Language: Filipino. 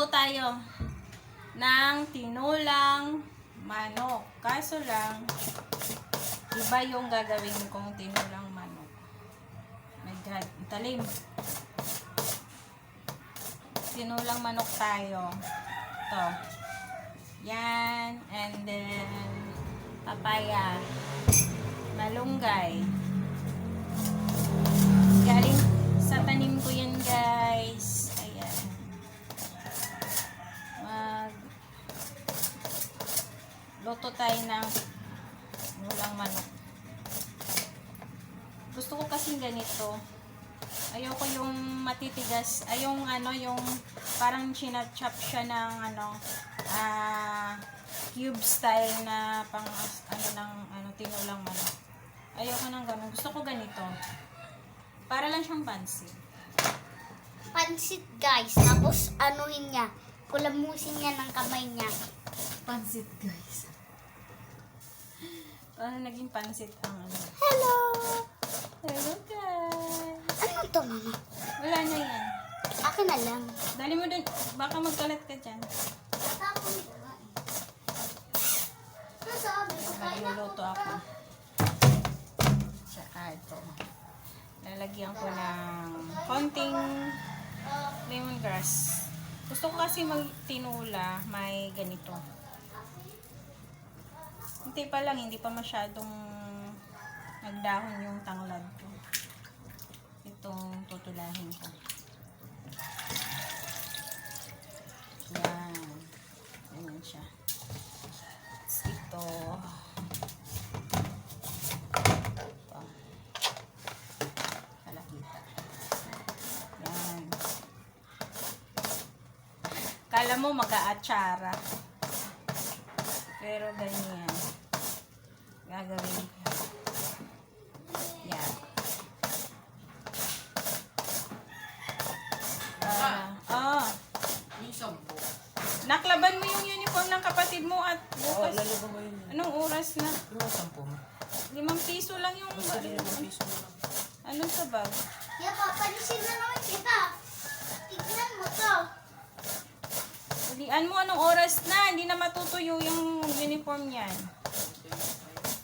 tayo ng tinulang manok. Kaso lang, iba yung gagawin kong tinulang manok. My God, talim. Tinulang manok tayo. Ito. Yan. And then, papaya. Malunggay. Galing sa tanim ko yan, guys. Ayan. Luto tayo ng tinulang manok. Gusto ko kasi ganito. Ayoko yung matitigas. Ay, yung yung parang chinachop siya ng cube style na pang tinulang manok. Ayoko ng ganun. Gusto ko ganito. Para lang siyang pansit. Pansit, guys. Tapos, anuhin niya. Kulamusin niya ng kamay niya. Pansit, guys. Parang naging pansit ang Hello! Hello, guys. Ano to, mama? Wala na yan. Akin na lang. Dali mo dun. Baka magkalat ka dyan. Magluluto ako. Tsaka ito. Lalagyan ko ng konting lemongrass. Gusto ko kasi magtinula, may ganito. Hindi pa lang, hindi pa masyadong nagdahon yung tanglad ko. Itong tutulahin ko. Yan. Ganyan siya. Ito. Ito. Kalakita. Yan. Kala mo mag-aatsara. Pero ganyan. Gagawin ko. Yan. Naklaban mo yung uniform ng kapatid mo at bukas. Lalo ba yun? Anong oras na? 5 piso lang yung Basta 5 piso na lang. Anong sa bag? Yeah, papalisin na naman kita. Tignan mo to. Hulian mo anong oras na. Hindi na matutuyo yung uniform niyan.